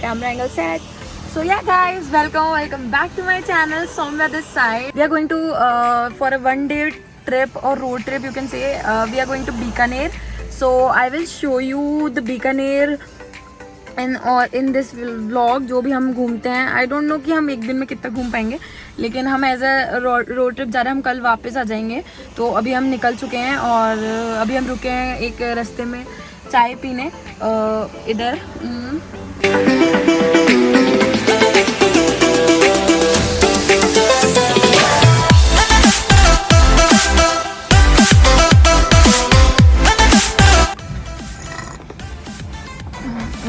camera angle set. So yeah guys, welcome back to my channel. Soumya this side. We are going to for a one-day trip or road trip you can say. We are going to Bikaner. So I will show you the Bikaner in this vlog. जो भी हम घूमते हैं, I don't know कि हम एक दिन में कितना घूम पाएंगे, लेकिन हम एज अ रोड ट्रिप जा रहे हैं. हम कल वापस आ जाएंगे. तो अभी हम निकल चुके हैं और अभी हम रुके हैं एक रास्ते में चाय पीने इधर.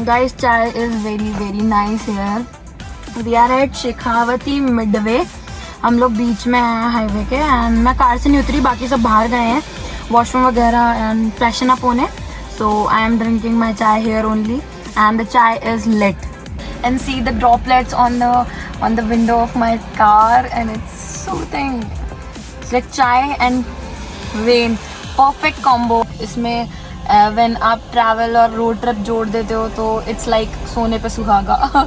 Guys, chai is very nice here. We are at Shekhawati Midway. हम लोग बीच में हैं हाईवे के एंड मैं कार से नहीं उतरी, बाकी सब बाहर गए हैं वॉशरूम वगैरह एंड फ्रेशन अप होने. So I am drinking my chai here only and the chai is lit. And see the droplets on the window of my car and it's soothing. It's like chai and rain. Perfect combo. इसमें when आप travel और road trip जोड़ देते हो तो it's like सोने पे सुहागा.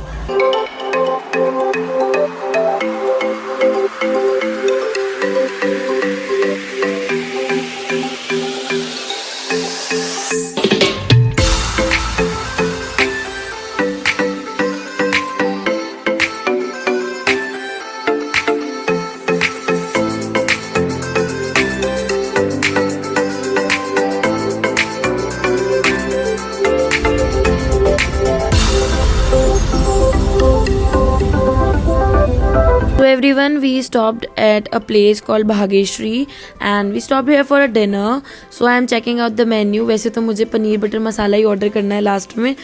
So everyone, we stopped at a place called Bhageshri and we stopped here for a dinner. So I am checking out the menu. वैसे तो मुझे पनीर बटर मसाला ही ऑर्डर करना है लास्ट में.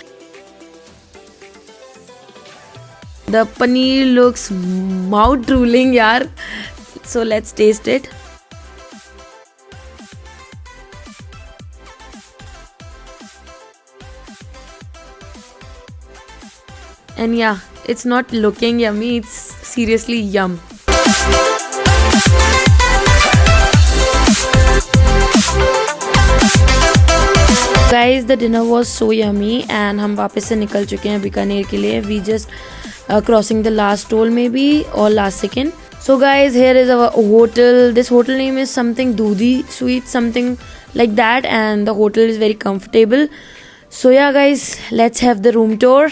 The paneer looks mouth drooling यार. So let's taste it. And yeah, it's not looking yummy, it's seriously yum. Guys, the dinner was so yummy and हम वापस से निकल चुके हैं बीकानेर के लिए. We just crossing the last toll maybe or last second. So guys, here is our hotel. This hotel name is something Doodhi Sweet, something like that, and the hotel is very comfortable. So yeah guys, let's have the room tour.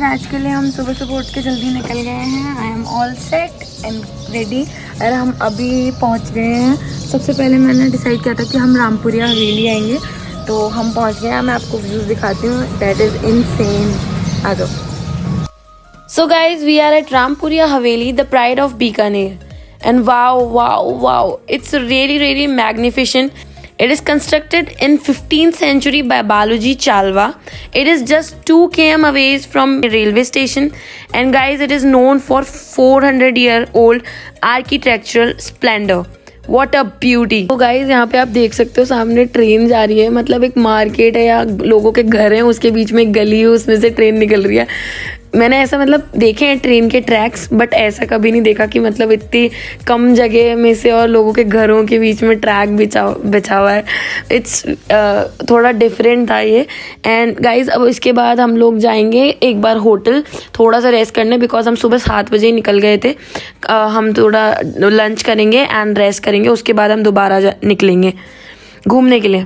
आज के लिए हम सुबह सुबह उठ के जल्दी निकल गए हैं. I am all set and ready और हम अभी पहुंच गए हैं. सबसे पहले मैंने डिसाइड किया था कि हम रामपुरिया हवेली आएंगे, तो हम पहुंच गए हैं. मैं आपको व्यूज़ दिखाती हूँ. That is insane. आ जाओ. So guys, we are at Rampuria Haveli, the pride of Bikaner. And wow, it's really magnificent. It is constructed in 15th century by Balaji Chalwa. It is just 2 km away from railway station. And guys, it is known for 400-year-old architectural splendor. What a beauty. तो guys यहाँ पे आप देख सकते हो सामने train जा रही है. मतलब एक मार्केट है या लोगों के घर हैं, उसके बीच में एक गली है, उसमें से ट्रेन निकल रही है. मैंने ऐसा मतलब देखे हैं ट्रेन के ट्रैक्स, बट ऐसा कभी नहीं देखा कि मतलब इतनी कम जगह में से और लोगों के घरों के बीच में ट्रैक बिछा हुआ है. इट्स थोड़ा डिफरेंट था ये. एंड गाइज अब इसके बाद हम लोग जाएंगे एक बार होटल थोड़ा सा रेस्ट करने, बिकॉज हम सुबह 7 बजे ही निकल गए थे. हम थोड़ा लंच करेंगे एंड रेस्ट करेंगे, उसके बाद हम दोबारा निकलेंगे घूमने के लिए.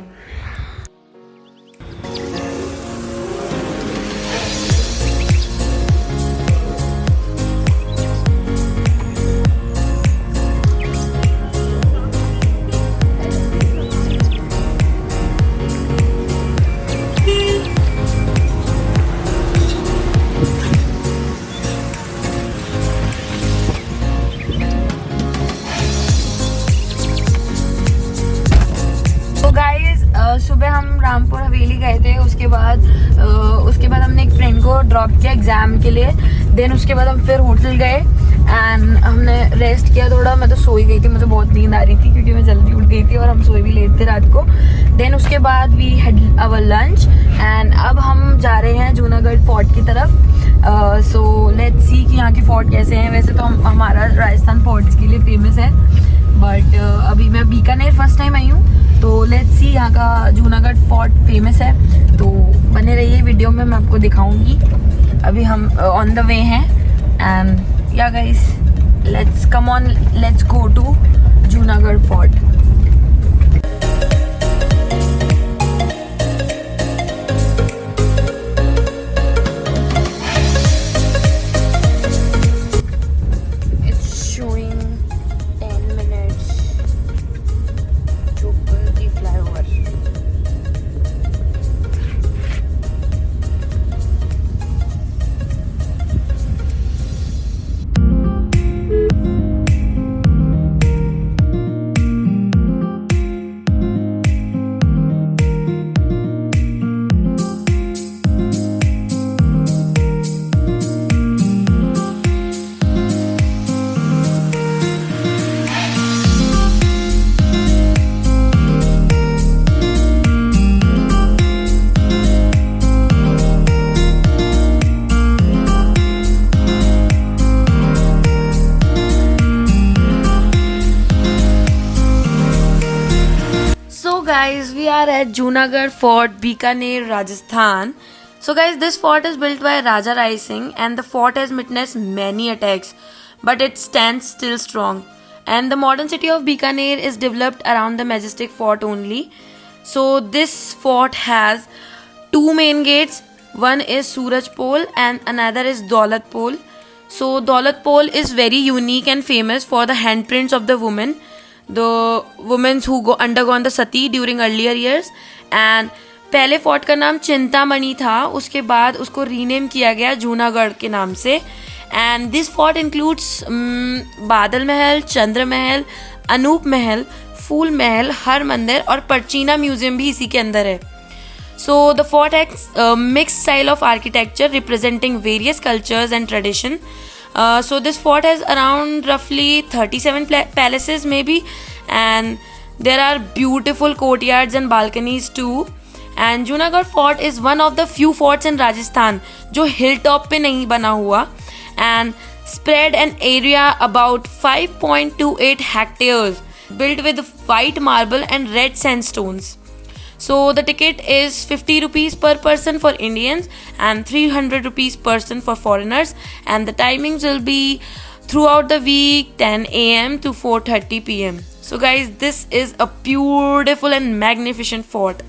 सुबह हम रामपुर हवेली गए थे, उसके बाद हमने एक फ्रेंड को ड्रॉप किया एग्जाम के लिए। देन उसके बाद हम फिर होटल गए एंड हमने रेस्ट किया थोड़ा। मैं तो सोई गई थी, मुझे बहुत नींद आ रही थी क्योंकि मैं जल्दी उठ गई थी और हम सोए भी लेट थे रात को। देन उसके बाद we had our lunch and अब हम जा रहे हैं जूनागढ़ फोर्ट की तरफ। सो लेट्स सी कि यहाँ के फोर्ट कैसे हैं। वैसे तो हमारा राजस्थान फोर्ट्स के लिए फेमस है, बट अभी मैं बीकानेर फर्स्ट टाइम आई हूँ, तो लेट्स सी यहाँ का जूनागढ़ फोर्ट फेमस है। तो बने रहिए वीडियो में, मैं आपको दिखाऊंगी। अभी हम ऑन द वे हैं and yeah guys let's come on, let's go to Junagadh fort. Guys, we are at Junagadh Fort, Bikaner, Rajasthan. So guys, this fort is built by Raja Rai Singh and the fort has witnessed many attacks, but it stands still strong. And the modern city of Bikaner is developed around the majestic fort only. So this fort has two main gates. One is Suraj Pole and another is Daulat Pole. So Daulat Pole is very unique and famous for the handprints of the women who undergone the sati during earlier years. And पहले fort का नाम चिंतामणि था, उसके बाद उसको rename किया गया जूनागढ़ के नाम से। एंड दिस फोर्ट इंक्लूड्स बादल महल, चंद्र महल, अनूप महल, फूल महल, हर मंदिर और परचीना म्यूजियम भी इसी के अंदर है। So the fort has mixed style of architecture representing various cultures and tradition. So this fort has around roughly 37 palaces maybe, and there are beautiful courtyards and balconies too. And Junagadh Fort is one of the few forts in Rajasthan जो hilltop पे नहीं बना हुआ, and spread an area about 5.28 hectares, built with white marble and red sandstones. So the ticket is 50 rupees per person for Indians and 300 rupees per person for foreigners, and the timings will be throughout the week 10 a.m. to 4:30 p.m. So guys, this is a beautiful and magnificent fort.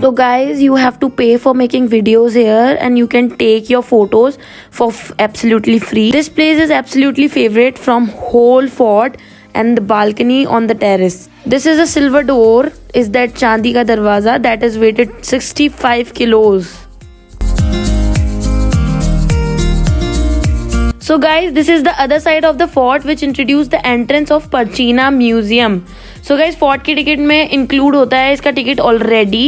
So guys, you have to pay for making videos here and you can take your photos for absolutely free. This place is absolutely favorite from whole fort and the balcony on the terrace. This is a silver door, is that Chandi ka darwaza that is weighted 65 kilos. So guys, this is the other side of the fort which introduced the entrance of Parchina Museum. So guys, fort की ticket में include होता है इसका ticket already,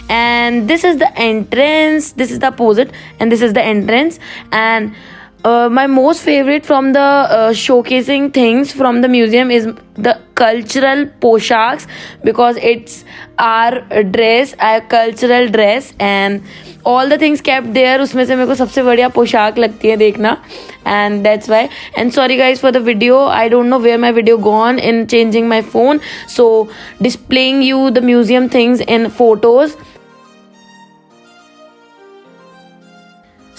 and this is the entrance, this is the opposite and this is the entrance. And my most favorite from the showcasing things from the museum is the cultural poshaks, because it's our dress, our cultural dress, and all the things kept there. उसमें से मेरे को सबसे बढ़िया पोशाक लगती है देखना, and that's why. And sorry guys for the video, I don't know where my video gone in changing my phone, so displaying you the museum things in photos.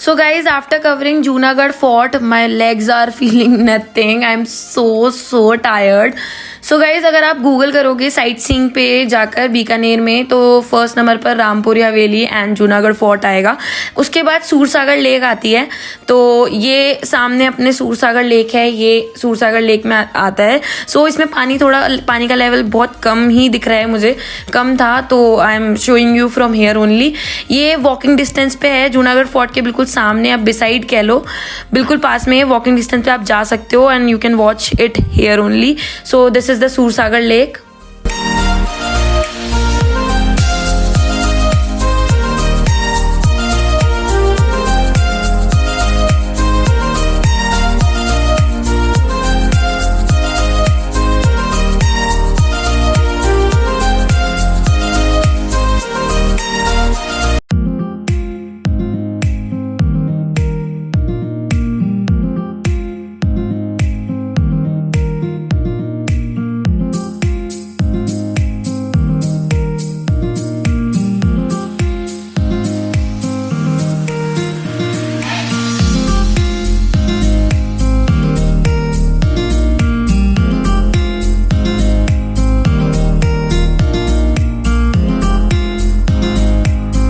So guys, after covering Junagadh Fort, my legs are feeling nothing. I'm so tired. So guys अगर आप Google करोगे sight seeing पे जाकर बीकानेर में तो first number पर रामपुरी हवेली and Junagadh fort आएगा। उसके बाद सूरसागर लेक आती है। तो ये सामने अपने सूरसागर लेक है, ये सूरसागर लेक में आता है। सो इसमें पानी का लेवल बहुत कम ही दिख रहा है, मुझे कम था, तो I am showing you from here only. ये वॉकिंग डिस्टेंस पे है, जूनागढ़ फोर्ट के बिल्कुल सामने, आप बिसाइड कह लो, बिल्कुल पास में है, वॉकिंग डिस्टेंस पे आप जा सकते हो and you can watch it here only. So this is the Sursagar lake.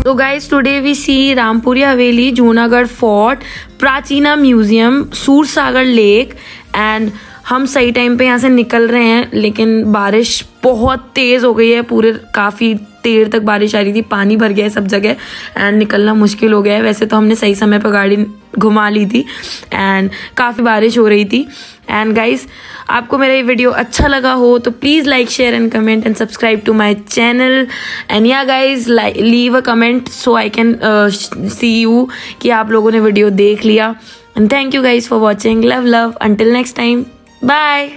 So guys, today we see Rampuri Haveli, Junagadh Fort, प्राचीना म्यूजियम, सूरसागर लेक एंड हम सही टाइम पे यहाँ से निकल रहे हैं, लेकिन बारिश बहुत तेज़ हो गई है, पूरे काफ़ी देर तक बारिश आ रही थी, पानी भर गया है सब जगह एंड निकलना मुश्किल हो गया है। वैसे तो हमने सही समय पर गाड़ी घुमा ली थी एंड काफ़ी बारिश हो रही थी। एंड गाइस, आपको मेरा ये वीडियो अच्छा लगा हो तो please like, share and comment and subscribe to my channel. And yeah guys, leave a comment so I can see you कि आप लोगों ने वीडियो देख लिया। And thank you guys for watching. Love love, until next time, bye.